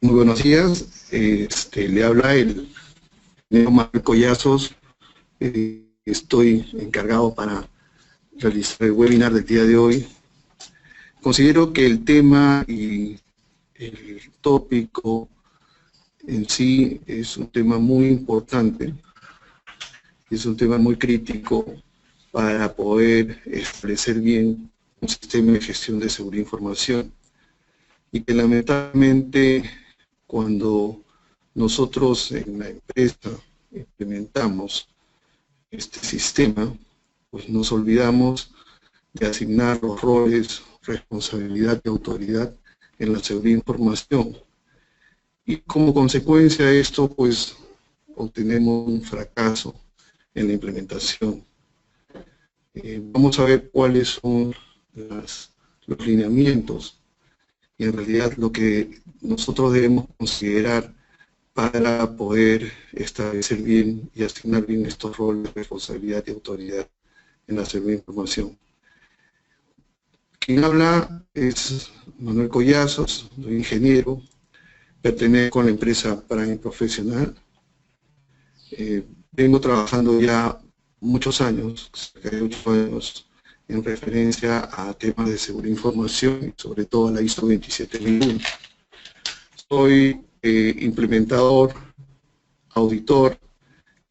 Muy buenos días, le habla el ingeniero Manuel Collazos. Estoy encargado para realizar el webinar del día de hoy. Considero que el tema y el tópico en sí es un tema muy importante, es un tema muy crítico para poder establecer bien un sistema de gestión de seguridad de información, y que lamentablemente cuando nosotros en la empresa implementamos este sistema, pues nos olvidamos de asignar los roles, responsabilidad y autoridad en la seguridad de información. Y como consecuencia de esto, pues obtenemos un fracaso en la implementación. Vamos a ver cuáles son los lineamientos y en realidad lo que nosotros debemos considerar para poder establecer bien y asignar bien estos roles de responsabilidad y autoridad en la seguridad de información. Quien habla es Manuel Collazos, soy ingeniero, pertenezco a la empresa Prime Profesional. Vengo trabajando ya muchos años, cerca de 8 años, en referencia a temas de seguridad de información y sobre todo a la ISO 27001. Soy implementador, auditor,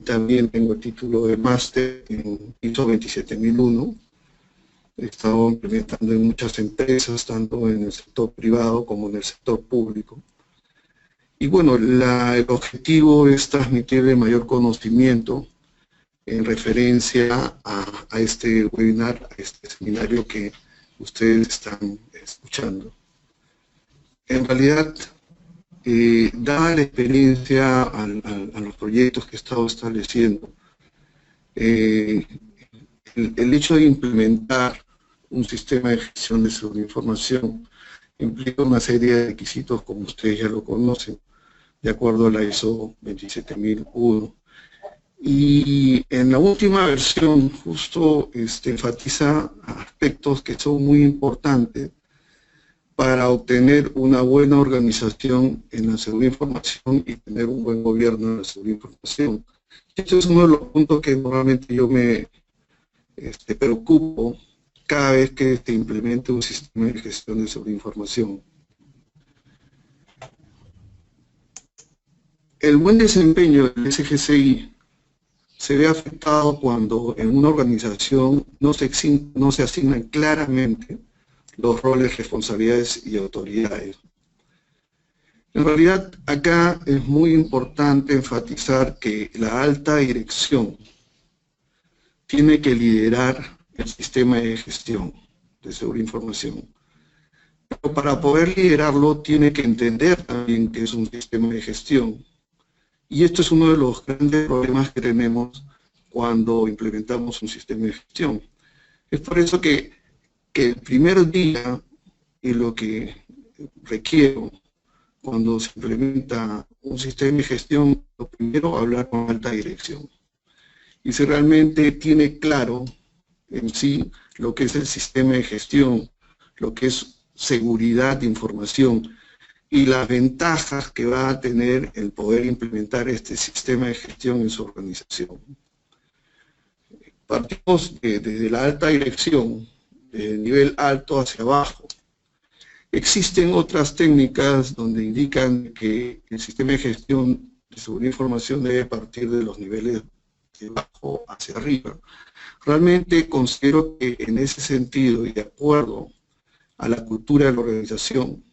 también tengo el título de máster en ISO 27001. He estado implementando en muchas empresas, tanto en el sector privado como en el sector público. Y bueno, el objetivo es transmitirle mayor conocimiento en referencia a este webinar, a este seminario que ustedes están escuchando. En realidad, dada la experiencia a los proyectos que he estado estableciendo, el hecho de implementar un sistema de gestión de seguridad de información implica una serie de requisitos, como ustedes ya lo conocen, de acuerdo a la ISO 27001. Y en la última versión justo enfatiza aspectos que son muy importantes para obtener una buena organización en la seguridad de información y tener un buen gobierno en la seguridad de información. Este es uno de los puntos que normalmente yo me preocupo cada vez que se implemente un sistema de gestión de seguridad de información. El buen desempeño del SGCI se ve afectado cuando en una organización no se asignan claramente los roles, responsabilidades y autoridades. En realidad, acá es muy importante enfatizar que la alta dirección tiene que liderar el sistema de gestión de seguridad de información. Pero para poder liderarlo tiene que entender también que es un sistema de gestión. Y esto es uno de los grandes problemas que tenemos cuando implementamos un sistema de gestión. Es por eso que el primer día y lo que requiero cuando se implementa un sistema de gestión, lo primero, hablar con alta dirección. Y si realmente tiene claro en sí lo que es el sistema de gestión, lo que es seguridad de información y las ventajas que va a tener el poder implementar este sistema de gestión en su organización. Partimos desde la alta dirección, de nivel alto hacia abajo. Existen otras técnicas donde indican que el sistema de gestión de seguridad de información debe partir de los niveles de abajo hacia arriba. Realmente considero que en ese sentido y de acuerdo a la cultura de la organización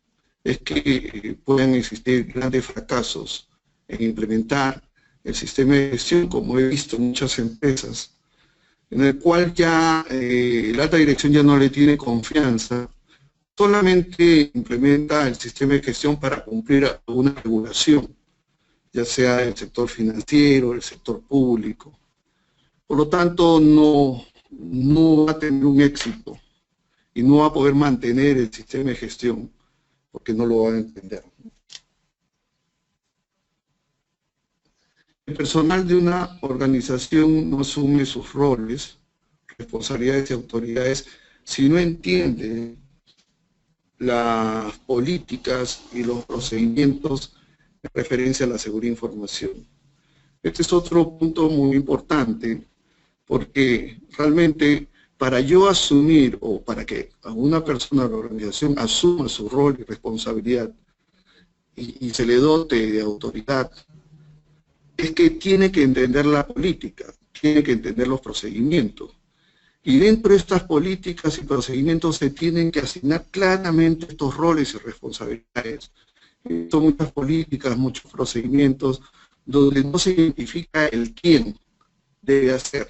es que pueden existir grandes fracasos en implementar el sistema de gestión, como he visto en muchas empresas, en el cual ya la alta dirección ya no le tiene confianza, solamente implementa el sistema de gestión para cumplir una regulación, ya sea el sector financiero, el sector público. Por lo tanto, no va a tener un éxito y no va a poder mantener el sistema de gestión porque no lo va a entender. El personal de una organización no asume sus roles, responsabilidades y autoridades si no entiende las políticas y los procedimientos en referencia a la seguridad de información. Este es otro punto muy importante, porque realmente para yo asumir, o para que una persona o la organización asuma su rol y responsabilidad y se le dote de autoridad, es que tiene que entender la política, tiene que entender los procedimientos. Y dentro de estas políticas y procedimientos se tienen que asignar claramente estos roles y responsabilidades. Son muchas políticas, muchos procedimientos, donde no se identifica el quién debe hacer,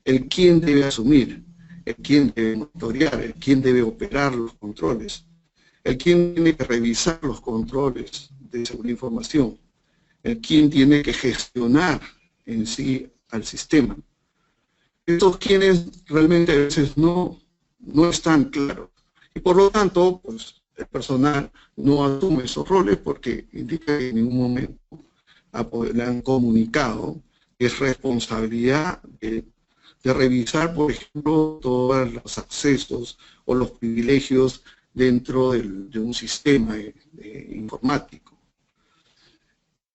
el quién debe asumir, el quién debe monitorear, el quién debe operar los controles, el quién tiene que revisar los controles de seguridad de información, el quién tiene que gestionar en sí al sistema. Estos quienes realmente a veces no están claros. Y por lo tanto, pues, el personal no asume esos roles porque indica que en ningún momento le han comunicado que es responsabilidad de revisar, por ejemplo, todos los accesos o los privilegios dentro de un sistema informático.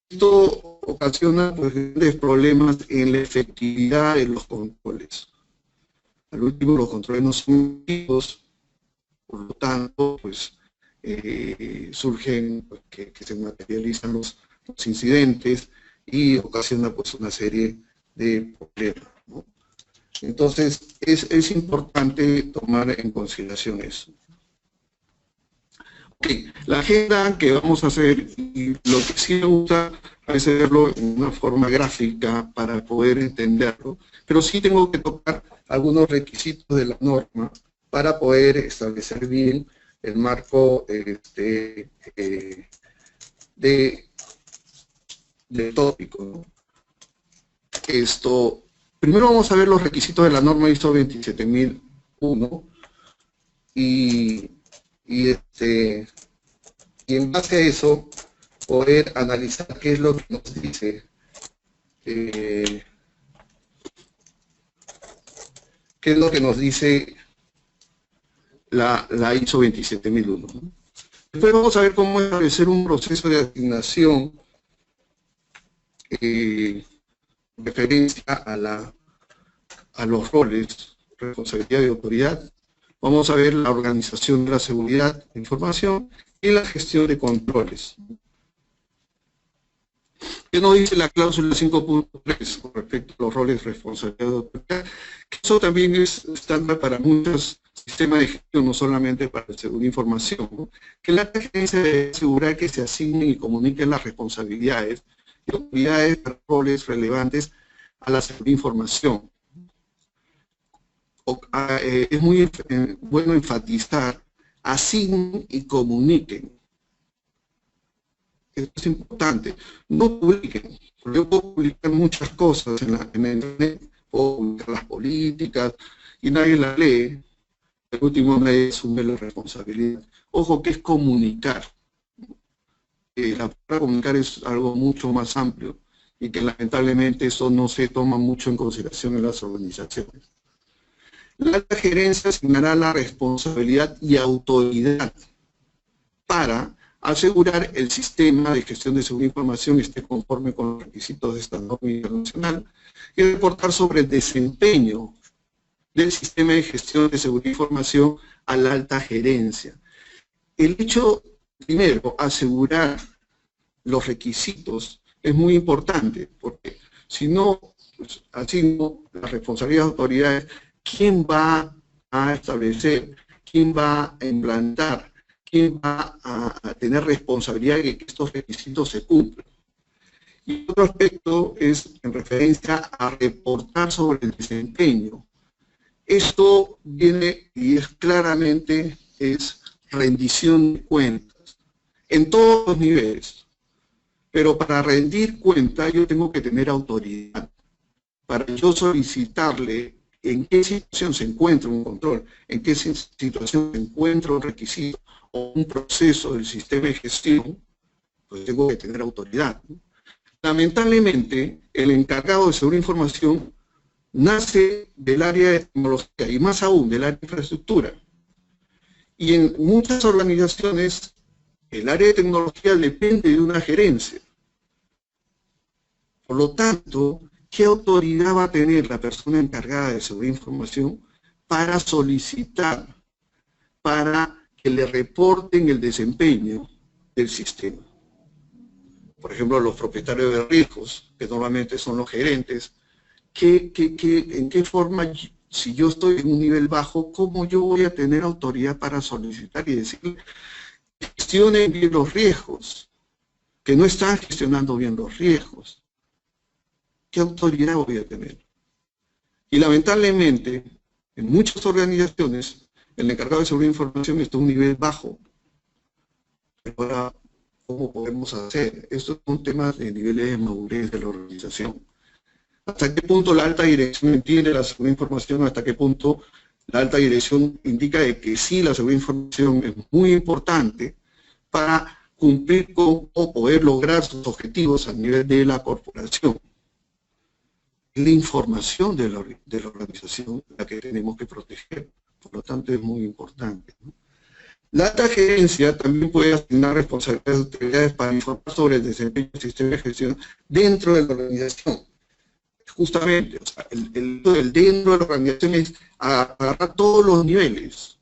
Esto ocasiona, pues, grandes problemas en la efectividad de los controles. Al último, los controles no son efectivos, por lo tanto, pues, surgen, pues, que se materializan los incidentes y ocasiona, pues, una serie de problemas, ¿no? Entonces, es importante tomar en consideración eso. Okay. La agenda que vamos a hacer, y lo que sí me gusta es hacerlo en una forma gráfica para poder entenderlo, pero sí tengo que tocar algunos requisitos de la norma para poder establecer bien el marco del tópico, ¿no? Primero vamos a ver los requisitos de la norma ISO 27001 y en base a eso poder analizar qué es lo que nos dice la ISO 27001. Después vamos a ver cómo establecer un proceso de asignación referencia a los roles, responsabilidad y autoridad. Vamos a ver la organización de la seguridad de información y la gestión de controles. ¿Qué nos dice la cláusula 5.3 con respecto a los roles, responsabilidad y autoridad? Eso también es estándar para muchos sistemas de gestión, no solamente para el seguridad de información, ¿no? Que la gerencia debe asegurar que se asignen y comuniquen las responsabilidades y autoridades para roles relevantes a la seguridad de información. Es muy bueno enfatizar, asignen y comuniquen. Esto es importante. No publiquen. Yo puedo publicar muchas cosas en el internet, puedo publicar las políticas y nadie las lee. El último nadie asume la responsabilidad. Ojo que es comunicar. La palabra comunicar es algo mucho más amplio y que lamentablemente eso no se toma mucho en consideración en las organizaciones. La alta gerencia asignará la responsabilidad y autoridad para asegurar el sistema de gestión de seguridad de información esté conforme con los requisitos de esta norma internacional y reportar sobre el desempeño del sistema de gestión de seguridad de información a la alta gerencia. El hecho, primero, asegurar los requisitos es muy importante, porque si no, pues, así no, la responsabilidad de autoridades, ¿quién va a establecer? ¿Quién va a implantar? ¿Quién va a tener responsabilidad de que estos requisitos se cumplan? Y otro aspecto es en referencia a reportar sobre el desempeño. Esto viene y es claramente rendición de cuentas en todos los niveles. Pero para rendir cuenta yo tengo que tener autoridad. Para yo solicitarle en qué situación se encuentra un control, en qué situación se encuentra un requisito o un proceso del sistema de gestión, pues tengo que tener autoridad, ¿no? Lamentablemente, el encargado de seguridad de información nace del área de tecnología y más aún del área de infraestructura. Y en muchas organizaciones, el área de tecnología depende de una gerencia. Por lo tanto, ¿qué autoridad va a tener la persona encargada de seguridad de información para solicitar, para que le reporten el desempeño del sistema? Por ejemplo, los propietarios de riesgos, que normalmente son los gerentes, ¿en qué forma, si yo estoy en un nivel bajo, cómo yo voy a tener autoridad para solicitar y decir, gestionen bien los riesgos, que no están gestionando bien los riesgos? ¿Qué autoridad voy a tener? Y lamentablemente, en muchas organizaciones, el encargado de seguridad de información está a un nivel bajo. Pero ahora, ¿cómo podemos hacer? Estos son temas de niveles de madurez de la organización. ¿Hasta qué punto la alta dirección entiende la seguridad de información? ¿Hasta qué punto la alta dirección indica de que sí, la seguridad de información es muy importante para cumplir con o poder lograr sus objetivos a nivel de la corporación? La información de la organización la que tenemos que proteger, por lo tanto es muy importante, ¿no? La alta gerencia también puede asignar responsabilidades y autoridades para informar sobre el desempeño del sistema de gestión dentro de la organización. Justamente, o sea, el dentro de la organización es agarrar todos los niveles.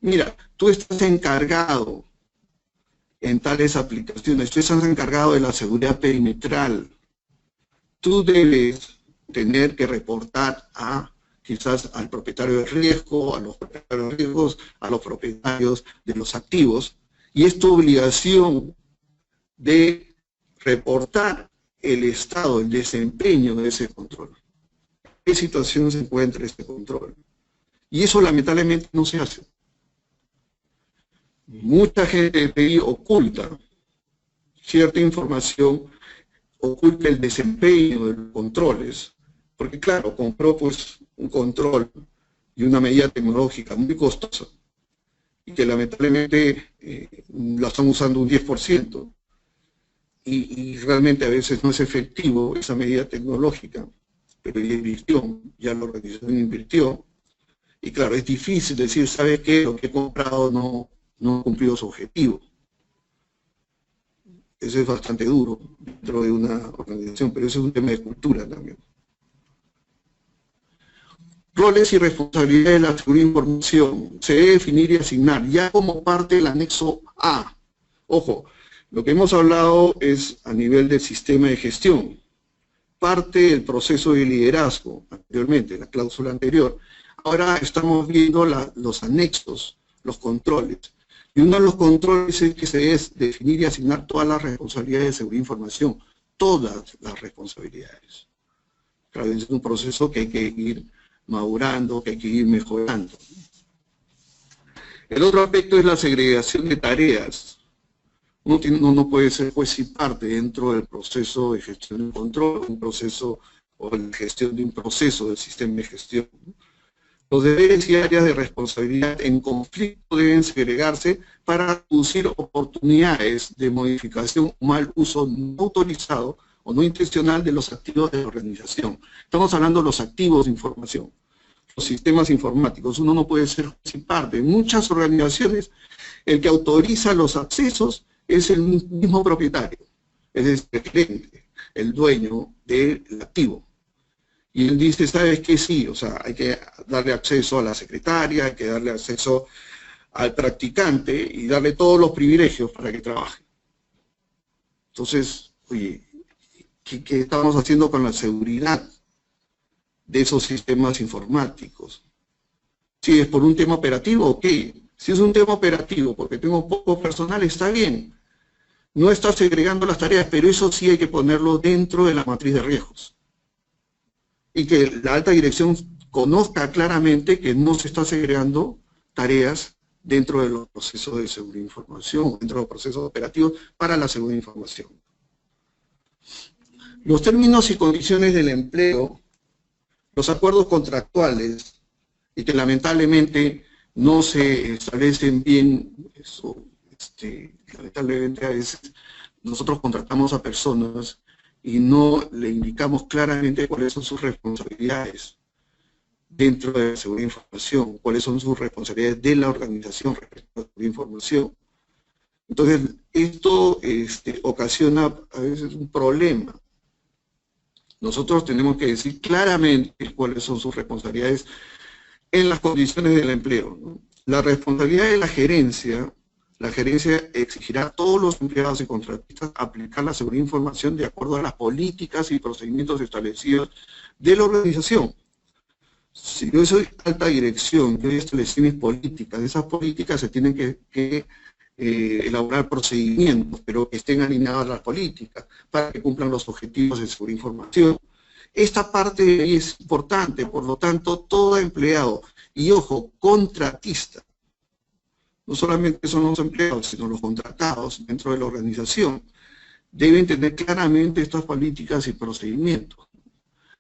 Mira, tú estás encargado en tales aplicaciones, tú estás encargado de la seguridad perimetral. Tú debes tener que reportar quizás al propietario de riesgo, a los propietarios de riesgos, a los propietarios de los activos, y es tu obligación de reportar el estado, el desempeño de ese control. ¿En qué situación se encuentra este control? Y eso lamentablemente no se hace. Mucha gente de TI oculta cierta información, oculta el desempeño de los controles, porque claro, compró pues un control y una medida tecnológica muy costosa, y que lamentablemente la están usando un 10%, y realmente a veces no es efectivo esa medida tecnológica, pero ya invirtió, ya la organización invirtió, y claro, es difícil decir, ¿sabe qué? Lo que he comprado no ha cumplido su objetivo. Eso es bastante duro dentro de una organización, pero eso es un tema de cultura también. Roles y responsabilidades de la seguridad de información se debe definir y asignar ya como parte del anexo A. Ojo, lo que hemos hablado es a nivel del sistema de gestión, parte del proceso de liderazgo anteriormente, la cláusula anterior. Ahora estamos viendo los anexos, los controles. Y uno de los controles es que se debe definir y asignar todas las responsabilidades de seguridad de información, todas las responsabilidades. Claro, es un proceso que hay que ir madurando, que hay que ir mejorando. El otro aspecto es la segregación de tareas. Uno no puede ser juez y parte dentro del proceso de gestión y control, un proceso o de gestión de un proceso del sistema de gestión. Los deberes y áreas de responsabilidad en conflicto deben segregarse para reducir oportunidades de modificación o mal uso no autorizado o no intencional de los activos de la organización. Estamos hablando de los activos de información, los sistemas informáticos. Uno no puede ser juez y parte. En muchas organizaciones, el que autoriza los accesos es el mismo propietario, es el gerente, el dueño del activo. Y él dice, ¿sabes qué? Sí, o sea, hay que darle acceso a la secretaria, hay que darle acceso al practicante y darle todos los privilegios para que trabaje. Entonces, oye, ¿qué estamos haciendo con la seguridad de esos sistemas informáticos? Si es por un tema operativo, ok. Si es un tema operativo, porque tengo poco personal, está bien. No está segregando las tareas, pero eso sí hay que ponerlo dentro de la matriz de riesgos. Y que la alta dirección conozca claramente que no se está segregando tareas dentro de los procesos de seguridad de información, dentro de los procesos operativos para la seguridad de información. Los términos y condiciones del empleo, los acuerdos contractuales, y que lamentablemente no se establecen bien, eso, lamentablemente a veces nosotros contratamos a personas y no le indicamos claramente cuáles son sus responsabilidades. dentro de la seguridad de información, cuáles son sus responsabilidades de la organización respecto a la seguridad de información. Entonces, esto ocasiona a veces un problema. Nosotros tenemos que decir claramente cuáles son sus responsabilidades en las condiciones del empleo, ¿no? La responsabilidad de la gerencia exigirá a todos los empleados y contratistas aplicar la seguridad de información de acuerdo a las políticas y procedimientos establecidos de la organización. Si yo soy alta dirección, yo establecí mis políticas, esas políticas se tienen que elaborar procedimientos, pero que estén alineados a las políticas, para que cumplan los objetivos de seguridad de información. Esta parte es importante, por lo tanto, todo empleado, y ojo, contratista, no solamente son los empleados, sino los contratados dentro de la organización, deben tener claramente estas políticas y procedimientos.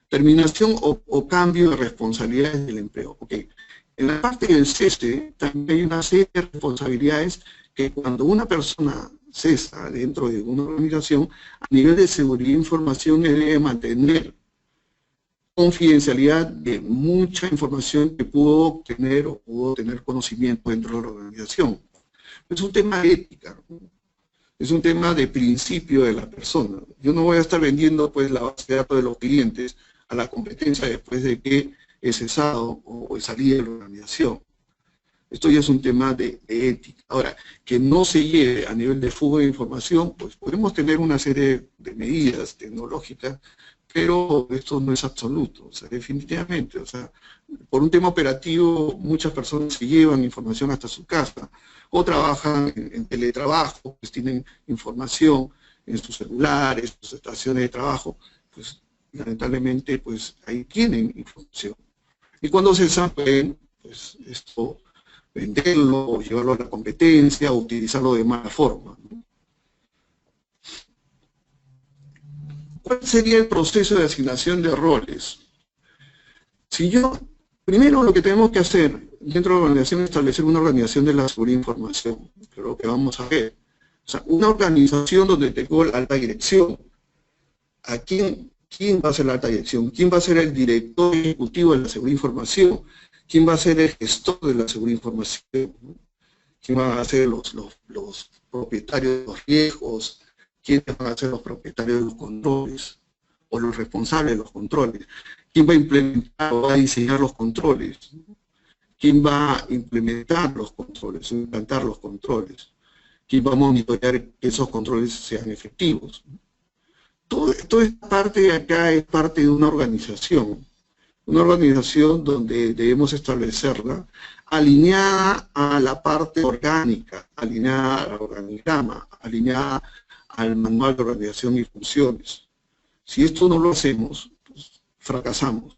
Terminación o cambio de responsabilidades del empleo. Okay. En la parte del cese también hay una serie de responsabilidades que cuando una persona cesa dentro de una organización, a nivel de seguridad de información debe mantener confidencialidad de mucha información que pudo obtener o pudo tener conocimiento dentro de la organización. Es un tema de ética, ¿no? Es un tema de principio de la persona. Yo no voy a estar vendiendo pues la base de datos de los clientes a la competencia después de que he cesado o he salido de la organización. Esto ya es un tema de ética. Ahora, que no se lleve a nivel de fuga de información, pues podemos tener una serie de medidas tecnológicas, pero esto no es absoluto, o sea, definitivamente. O sea, por un tema operativo, muchas personas se llevan información hasta su casa, o trabajan en teletrabajo, pues tienen información en sus celulares, en sus estaciones de trabajo, pues lamentablemente pues ahí tienen información. Y cuando se pueden, pues esto, venderlo o llevarlo a la competencia o utilizarlo de mala forma, ¿no? ¿Cuál sería el proceso de asignación de roles? Primero lo que tenemos que hacer dentro de la organización es establecer una organización de la seguridad de información, que es lo que vamos a ver. O sea, una organización donde tengo la alta dirección. ¿A quién va a ser la alta dirección? ¿Quién va a ser el director ejecutivo de la seguridad de información? ¿Quién va a ser el gestor de la seguridad de información? ¿Quién van a ser los propietarios de los riesgos? ¿Quiénes van a ser los propietarios de los controles? O los responsables de los controles. ¿Quién va a implementar o va a diseñar los controles? ¿Quién va a implementar los controles o implantar los controles? ¿Quién va a monitorear que esos controles sean efectivos? Toda esta parte de acá es parte de una organización donde debemos establecerla alineada a la parte orgánica, alineada al organigrama, alineada al manual de organización y funciones. Si esto no lo hacemos, pues fracasamos.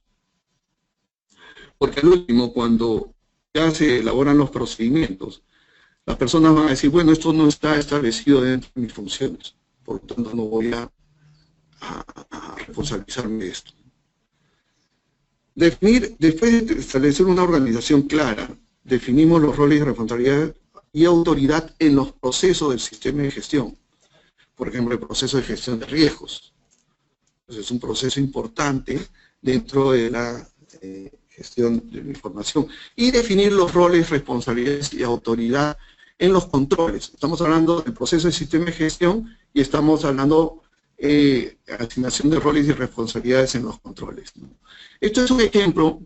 Porque al último, cuando ya se elaboran los procedimientos, las personas van a decir, bueno, esto no está establecido dentro de mis funciones, por lo tanto no voy a responsabilizarme de esto. Después de establecer una organización clara, definimos los roles de responsabilidad y autoridad en los procesos del sistema de gestión. Por ejemplo, el proceso de gestión de riesgos. Entonces, es un proceso importante dentro de la gestión de la información. Y definir los roles, responsabilidades y autoridad en los controles. Estamos hablando del proceso del sistema de gestión y estamos hablando asignación de roles y responsabilidades en los controles, ¿no? Esto es un ejemplo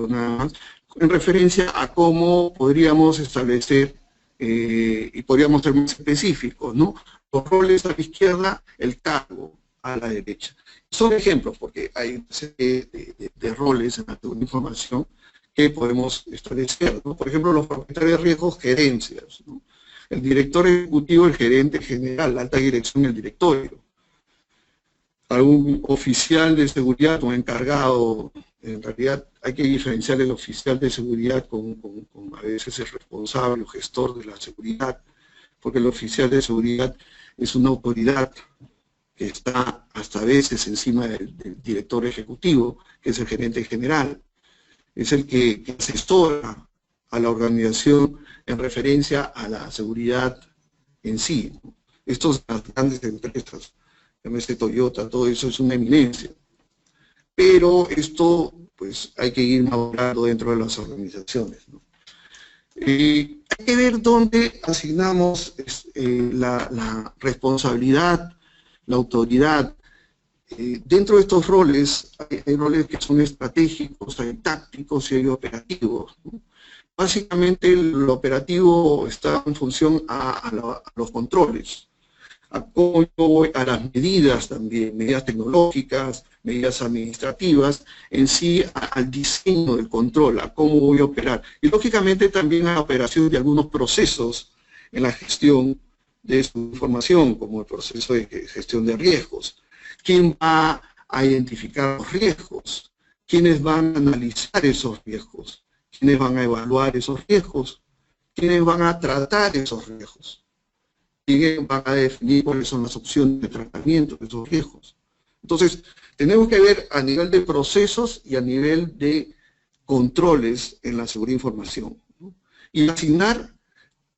nada más, en referencia a cómo podríamos establecer, y podríamos ser más específicos, ¿no? Los roles a la izquierda, el cargo a la derecha. Son ejemplos, porque hay una serie de roles en la información que podemos establecer, ¿no? Por ejemplo, los propietarios de riesgos, gerencias, ¿no? El director ejecutivo, el gerente general, la alta dirección, el directorio. Algún oficial de seguridad o encargado, en realidad hay que diferenciar el oficial de seguridad con a veces el responsable o gestor de la seguridad, porque el oficial de seguridad es una autoridad que está hasta a veces encima del director ejecutivo, que es el gerente general, es el que asesora a la organización en referencia a la seguridad en sí, ¿no? Estos las grandes empresas, llámese Toyota, todo eso es una eminencia. pero esto pues hay que ir madurando dentro de las organizaciones, ¿no? Hay que ver dónde asignamos la responsabilidad, la autoridad. Dentro de estos roles, hay roles que son estratégicos, hay tácticos y hay operativos, ¿no? Básicamente el operativo está en función a los controles, a cómo yo voy, a las medidas también, medidas tecnológicas, medidas administrativas, en sí al diseño del control, a cómo voy a operar. Y lógicamente también a la operación de algunos procesos en la gestión de su información, como el proceso de gestión de riesgos. ¿Quién va a identificar los riesgos? ¿Quiénes van a analizar esos riesgos? ¿Quiénes van a evaluar esos riesgos? ¿Quiénes van a tratar esos riesgos? ¿Quiénes van a definir cuáles son las opciones de tratamiento de esos riesgos? Entonces, tenemos que ver a nivel de procesos y a nivel de controles en la seguridad de información, ¿no? Y asignar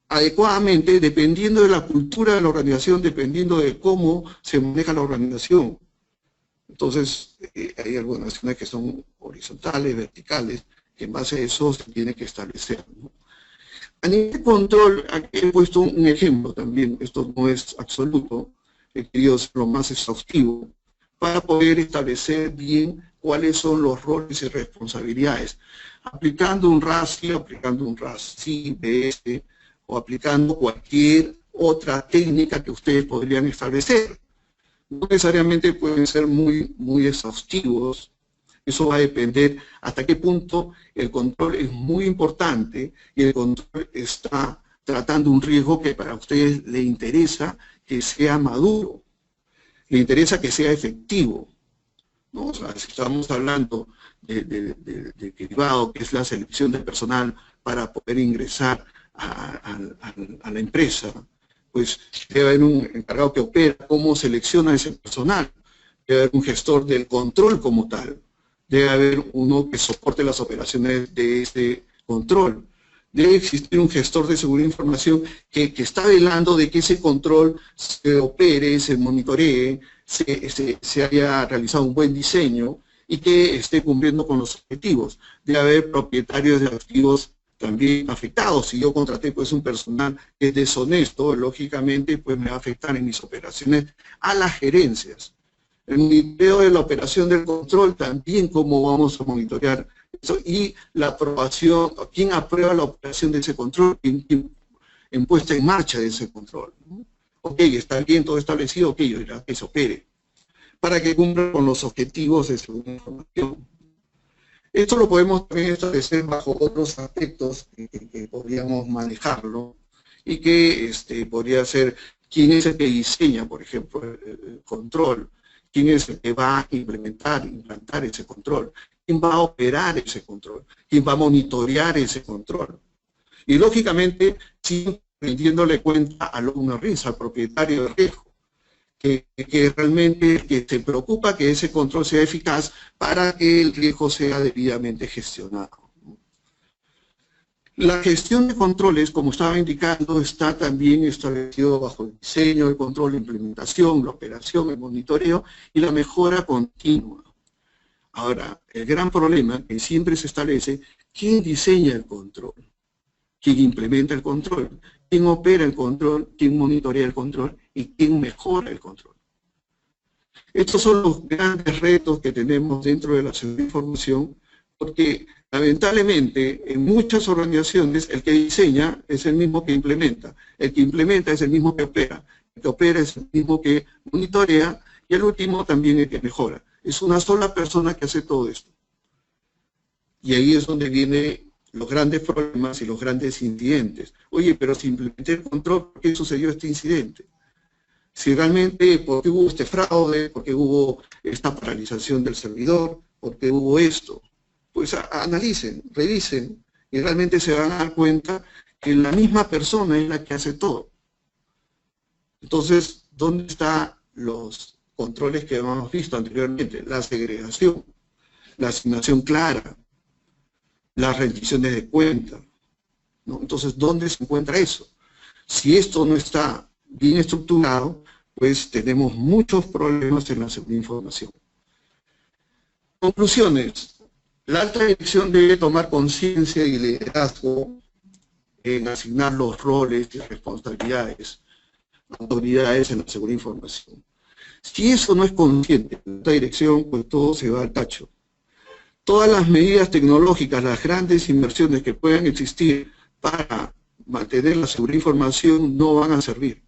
adecuadamente, dependiendo de la cultura de la organización, dependiendo de cómo se maneja la organización. Entonces, hay algunas acciones que son horizontales, verticales, que en base a eso se tiene que establecer, ¿no? A nivel de control, aquí he puesto un ejemplo también, esto no es absoluto, he querido ser lo más exhaustivo, para poder establecer bien cuáles son los roles y responsabilidades, aplicando un RASI, aplicando un RASI, BS, o aplicando cualquier otra técnica que ustedes podrían establecer. No necesariamente pueden ser muy exhaustivos. Eso va a depender hasta qué punto el control es muy importante y el control está tratando un riesgo que para ustedes le interesa que sea maduro, le interesa que sea efectivo, ¿no? O sea, si estamos hablando de cribado, que es la selección de personal para poder ingresar a la empresa, pues debe haber un encargado que opera cómo selecciona ese personal, debe haber un gestor del control como tal, debe haber uno que soporte las operaciones de ese control, debe existir un gestor de seguridad de información que está velando de que ese control se opere, se monitoree, se haya realizado un buen diseño y que esté cumpliendo con los objetivos. Debe haber propietarios de activos también afectados. Si yo contraté pues un personal que es deshonesto, lógicamente pues me va a afectar en mis operaciones a las gerencias. El monitoreo de la operación del control también, cómo vamos a monitorear eso, y la aprobación, quién aprueba la operación de ese control, quién en puesta en marcha de ese control, ¿no? Ok, está bien todo establecido, ok, que se opere, para que cumpla con los objetivos de seguridad de información. Esto lo podemos también establecer bajo otros aspectos que podríamos manejarlo y que podría ser quién es el que diseña, por ejemplo, el control, quién es el que va a implantar ese control, quién va a operar ese control, quién va a monitorear ese control. Y lógicamente, siempre rindiéndole cuenta al owner risk, al propietario de riesgo, que realmente se preocupa que ese control sea eficaz para que el riesgo sea debidamente gestionado. La gestión de controles, como estaba indicando, está también establecido bajo el diseño, el control, la implementación, la operación, el monitoreo y la mejora continua. Ahora, el gran problema que siempre se establece, ¿quién diseña el control? ¿Quién implementa el control? ¿Quién opera el control? ¿Quién monitorea el control? ¿Y quién mejora el control? Estos son los grandes retos que tenemos dentro de la seguridad de información, porque lamentablemente en muchas organizaciones el que diseña es el mismo que implementa es el mismo que opera es el mismo que monitorea, y el último también el que mejora. Es una sola persona que hace todo esto. Y ahí es donde vienen los grandes problemas y los grandes incidentes. Oye, pero si implementé el control, ¿por qué sucedió este incidente? Si realmente, ¿por qué hubo este fraude? ¿Por qué hubo esta paralización del servidor? ¿Por qué hubo esto? Pues analicen, revisen, y realmente se van a dar cuenta que la misma persona es la que hace todo. Entonces, ¿dónde están los controles que hemos visto anteriormente? La segregación, la asignación clara, las rendiciones de cuenta, ¿no? Entonces, ¿dónde se encuentra eso? Si esto no está bien estructurado, pues tenemos muchos problemas en la seguridad de información. Conclusiones. La alta dirección debe tomar conciencia y liderazgo en asignar los roles y responsabilidades a autoridades en la seguridad de información. Si eso no es consciente, la alta dirección, pues todo se va al tacho. Todas las medidas tecnológicas, las grandes inversiones que puedan existir para mantener la seguridad de información no van a servir.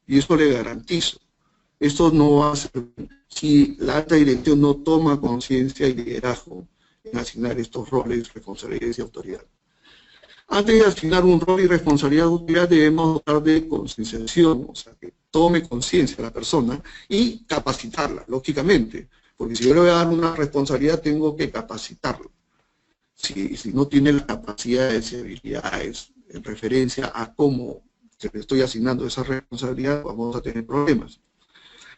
Y eso le garantizo. Esto no va a servir si la alta dirección no toma conciencia y liderazgo en asignar estos roles, responsabilidades y autoridad. Antes de asignar un rol y responsabilidad de autoridad debemos hablar de concienciación, o sea, que tome conciencia la persona y capacitarla, lógicamente. Porque si yo le voy a dar una responsabilidad, tengo que capacitarlo. Si no tiene las capacidades y habilidades en referencia a cómo se le estoy asignando esa responsabilidad, vamos a tener problemas.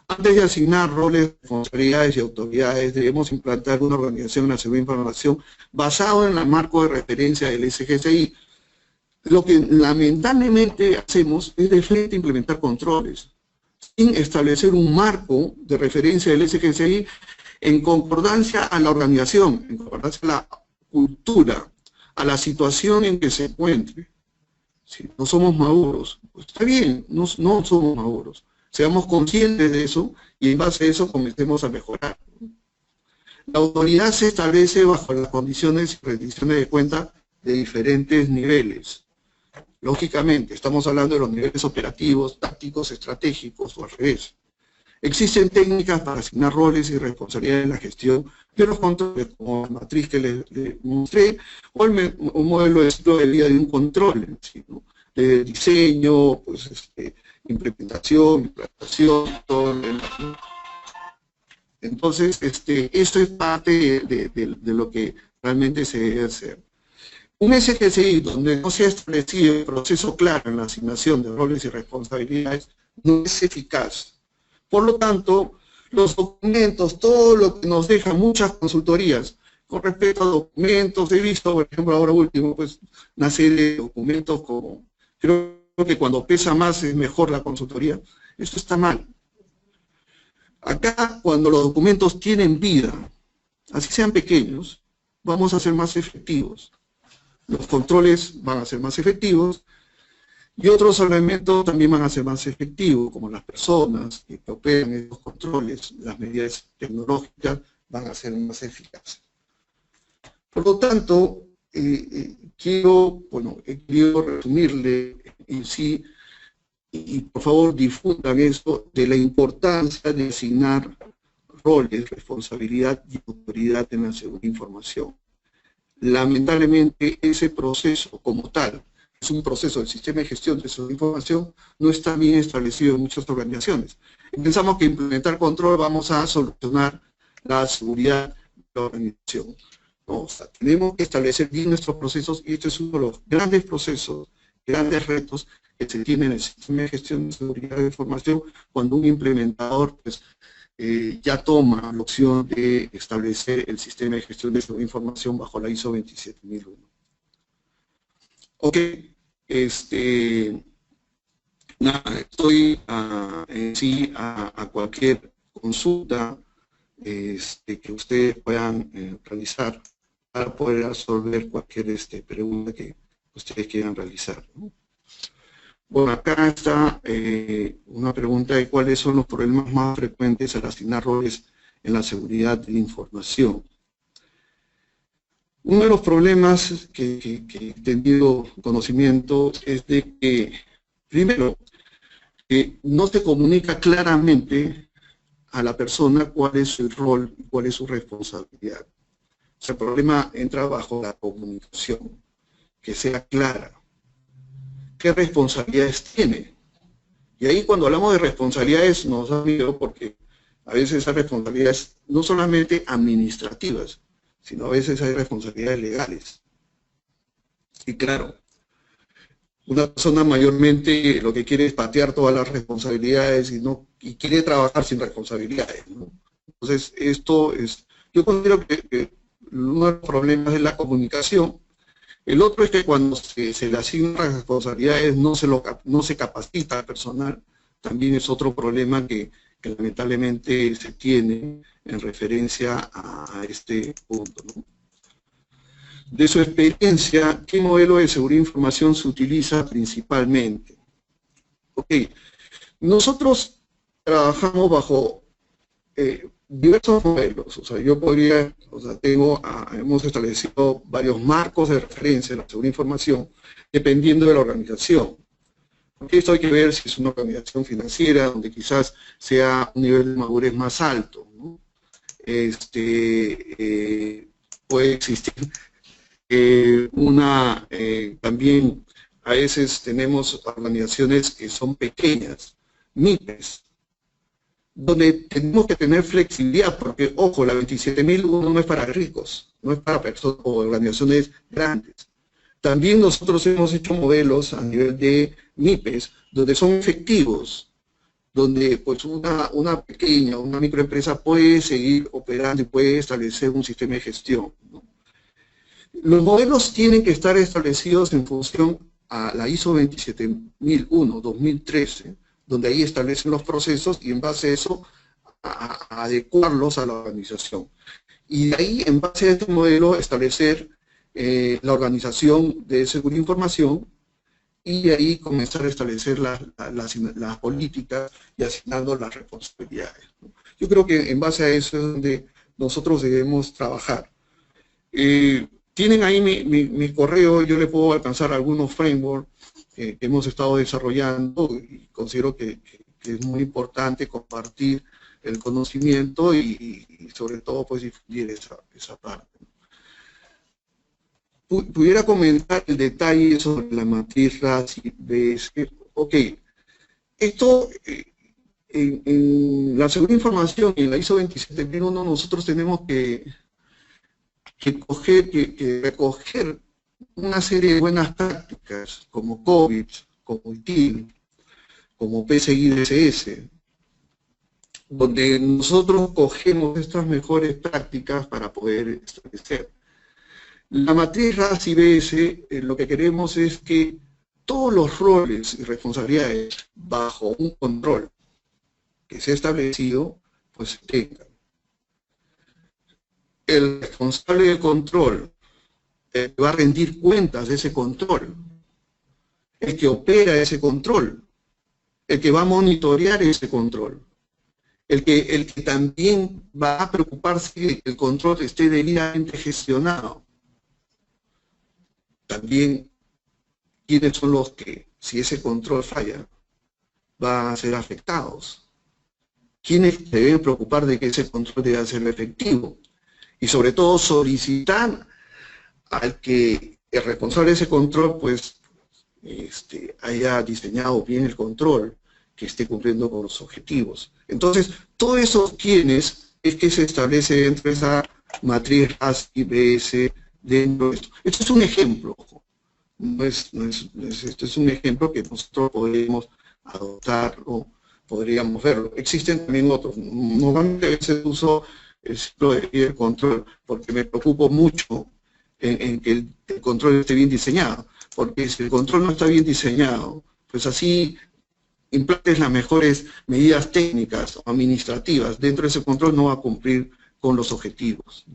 Antes de asignar roles, responsabilidades y autoridades, debemos implantar una organización en la seguridad de información basado en el marco de referencia del SGCI. Lo que lamentablemente hacemos es de frente implementar controles, sin establecer un marco de referencia del SGCI en concordancia a la organización, en concordancia a la cultura, a la situación en que se encuentre. Si no somos maduros, pues está bien, no somos maduros. Seamos conscientes de eso y en base a eso comencemos a mejorar. La autoridad se establece bajo las condiciones y rendiciones de cuenta de diferentes niveles. Lógicamente, estamos hablando de los niveles operativos, tácticos, estratégicos o al revés. Existen técnicas para asignar roles y responsabilidades en la gestión de los controles, como la matriz que les mostré, o un modelo de ciclo de vida de un control, ¿sí? ¿No? De diseño, pues, implementación, todo lo demás, ¿no? Entonces, esto es parte de lo que realmente se debe hacer. Un SGCI donde no se ha establecido el proceso claro en la asignación de roles y responsabilidades no es eficaz. Por lo tanto, los documentos, todo lo que nos deja muchas consultorías con respecto a documentos, he visto, por ejemplo, ahora último, pues, una serie de documentos como, creo que cuando pesa más es mejor la consultoría. Esto está mal. Acá, cuando los documentos tienen vida, así sean pequeños, vamos a ser más efectivos. Los controles van a ser más efectivos y otros elementos también van a ser más efectivos, como las personas que operan estos controles, las medidas tecnológicas van a ser más eficaces. Por lo tanto, quiero resumirle en sí, y por favor difundan esto, de la importancia de asignar roles, responsabilidad y autoridad en la seguridad de información. Lamentablemente ese proceso como tal, es un proceso del sistema de gestión de seguridad de información, no está bien establecido en muchas organizaciones. Pensamos que implementar control vamos a solucionar la seguridad de la organización. No, o sea, tenemos que establecer bien nuestros procesos y este es uno de los grandes procesos, grandes retos que se tienen en el sistema de gestión de seguridad de información cuando un implementador pues, ya toma la opción de establecer el sistema de gestión de seguridad de información bajo la ISO 27001. Ok, nada, estoy a cualquier consulta que ustedes puedan realizar para poder resolver cualquier pregunta que ustedes quieran realizar, ¿no? Bueno, acá está una pregunta de cuáles son los problemas más frecuentes al asignar roles en la seguridad de la información. Uno de los problemas que he tenido conocimiento es de que, primero, no se comunica claramente a la persona cuál es su rol y cuál es su responsabilidad. O sea, el problema entra bajo la comunicación, que sea clara. ¿Qué responsabilidades tiene? Y ahí cuando hablamos de responsabilidades nos da miedo porque a veces esas responsabilidades no solamente administrativas, sino a veces hay responsabilidades legales. Y claro, una persona mayormente lo que quiere es patear todas las responsabilidades y quiere trabajar sin responsabilidades, ¿no? Entonces, esto es, yo considero que uno de los problemas es la comunicación. El otro es que cuando se le asignan responsabilidades no se capacita al personal, también es otro problema que que lamentablemente se tiene en referencia a este punto, ¿no? De su experiencia, ¿qué modelo de seguridad de información se utiliza principalmente? Ok, nosotros trabajamos bajo diversos modelos, o sea, yo podría, o sea, hemos establecido varios marcos de referencia en la seguridad de información, dependiendo de la organización. Porque esto hay que ver si es una organización financiera, donde quizás sea un nivel de madurez más alto, ¿no? Puede existir también a veces tenemos organizaciones que son pequeñas, MIPES, donde tenemos que tener flexibilidad, porque, ojo, la 27.001 no es para ricos, no es para personas o organizaciones grandes. También nosotros hemos hecho modelos a nivel de MIPES, donde son efectivos, donde pues una pequeña, una microempresa puede seguir operando y puede establecer un sistema de gestión, ¿no? Los modelos tienen que estar establecidos en función a la ISO 27001-2013, donde ahí establecen los procesos y en base a eso a adecuarlos a la organización. Y de ahí, en base a este modelo, establecer la organización de seguridad de información y de ahí comenzar a establecer las políticas y asignando las responsabilidades, ¿no? Yo creo que en base a eso es donde nosotros debemos trabajar. Tienen ahí mi correo, yo le puedo alcanzar algunos frameworks que hemos estado desarrollando y considero que es muy importante compartir el conocimiento y sobre todo pues difundir esa parte. Pudiera comentar el detalle sobre la matriz RACI-BS. Ok, esto en la seguridad de información y en la ISO 27001 nosotros tenemos que recoger una serie de buenas prácticas como COVID, como ITIL, como PCI-DSS, donde nosotros cogemos estas mejores prácticas para poder establecer. La matriz RACI-BS, lo que queremos es que todos los roles y responsabilidades bajo un control que se ha establecido, pues se tengan. El responsable del control va a rendir cuentas de ese control, el que opera ese control, el que va a monitorear ese control, el que también va a preocuparse que el control esté debidamente gestionado. También, ¿quiénes son los que, si ese control falla, van a ser afectados? ¿Quiénes se deben preocupar de que ese control deba ser efectivo? Y sobre todo solicitar al que el responsable de ese control pues haya diseñado bien el control, que esté cumpliendo con los objetivos. Entonces, todos esos quiénes es que se establece dentro de esa matriz RACI-BS dentro de esto. Esto es un ejemplo, esto es un ejemplo que nosotros podemos adoptar o podríamos verlo. Existen también otros. Normalmente a veces uso el ciclo de vida del control porque me preocupo mucho en que el control esté bien diseñado, porque si el control no está bien diseñado, pues así implantes las mejores medidas técnicas o administrativas, dentro de ese control no va a cumplir con los objetivos.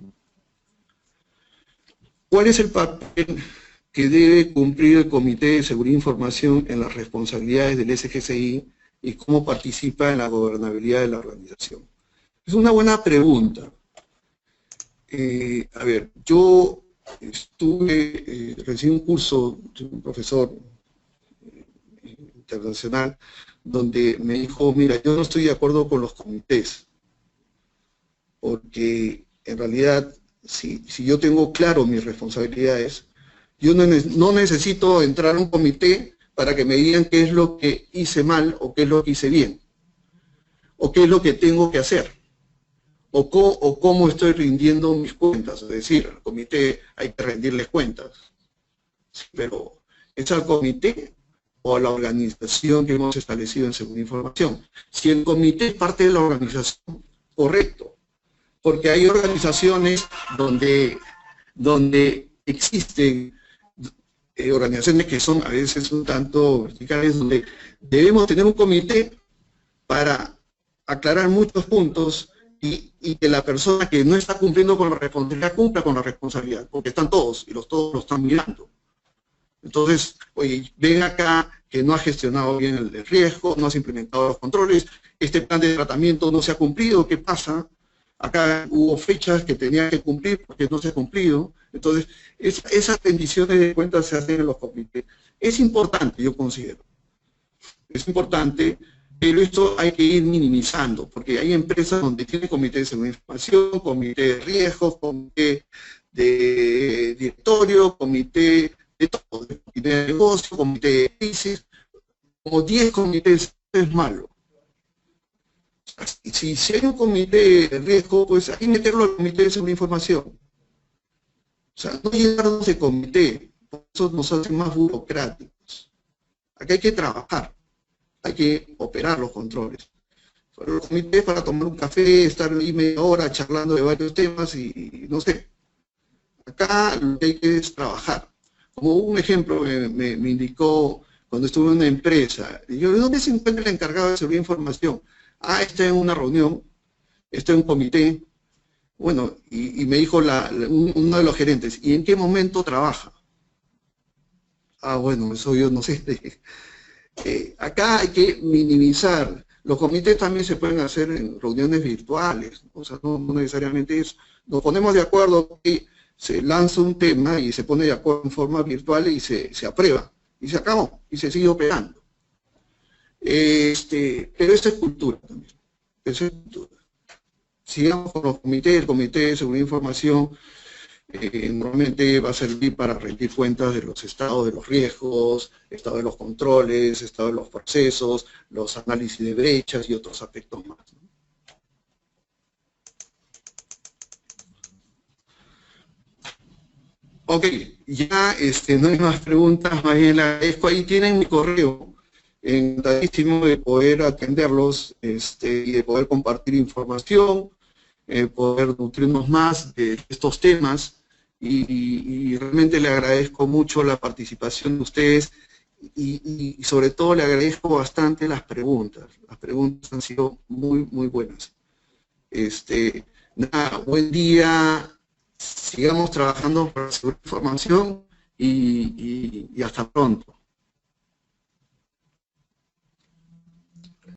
¿Cuál es el papel que debe cumplir el Comité de Seguridad de Información en las responsabilidades del SGCI y cómo participa en la gobernabilidad de la organización? Es una buena pregunta. A ver, yo recibí un curso de un profesor internacional donde me dijo, mira, yo no estoy de acuerdo con los comités, porque en realidad, si yo tengo claro mis responsabilidades, yo no necesito entrar a un comité para que me digan qué es lo que hice mal o qué es lo que hice bien, o qué es lo que tengo que hacer, o cómo estoy rindiendo mis cuentas. Es decir, al comité hay que rendirles cuentas, sí, pero ¿es al comité o a la organización que hemos establecido en seguridad de información? Si el comité es parte de la organización, correcto, porque hay organizaciones donde existen organizaciones que son a veces un tanto verticales, donde debemos tener un comité para aclarar muchos puntos y que la persona que no está cumpliendo con la responsabilidad cumpla con la responsabilidad, porque están todos y todos lo están mirando. Entonces, oye, ven acá que no ha gestionado bien el riesgo, no has implementado los controles, este plan de tratamiento no se ha cumplido, ¿qué pasa? Acá hubo fechas que tenía que cumplir porque no se ha cumplido. Entonces, esas rendiciones de cuentas se hacen en los comités. Es importante, yo considero. Es importante, pero esto hay que ir minimizando, porque hay empresas donde tienen comité de seguridad de información, comité de riesgos, comité de directorio, comité de todo, comité de negocio, comité de crisis, como 10 comités, es malo. Si hay un comité de riesgo, pues hay que meterlo al comité de seguridad de información. O sea, no llenarnos de comité, por eso nos hace más burocráticos. Aquí hay que trabajar, hay que operar los controles. Pero los comités para tomar un café, estar ahí media hora charlando de varios temas y no sé. Acá lo que hay que es trabajar. Como un ejemplo me indicó cuando estuve en una empresa, y yo, ¿dónde se encuentra el encargado de seguridad de información? Ah, está en una reunión, está en un comité. Bueno, y me dijo uno de los gerentes, ¿y en qué momento trabaja? Ah, bueno, eso yo no sé. Acá hay que minimizar. Los comités también se pueden hacer en reuniones virtuales, o sea, no necesariamente eso. Nos ponemos de acuerdo que se lanza un tema y se pone de acuerdo en forma virtual y se aprueba, y se acabó, y se sigue operando. Pero esa es cultura también, esa es cultura. Sigamos con los comités, el comité de seguridad de información normalmente va a servir para rendir cuentas de los estados de los riesgos, estado de los controles, estado de los procesos, los análisis de brechas y otros aspectos más, ¿no? Ok, ya no hay más preguntas, más bien le agradezco. Ahí tienen mi correo, encantadísimo de poder atenderlos y de poder compartir información, poder nutrirnos más de estos temas y realmente le agradezco mucho la participación de ustedes y sobre todo le agradezco bastante las preguntas. Las preguntas han sido muy, muy buenas. Nada, buen día, sigamos trabajando para la información y hasta pronto.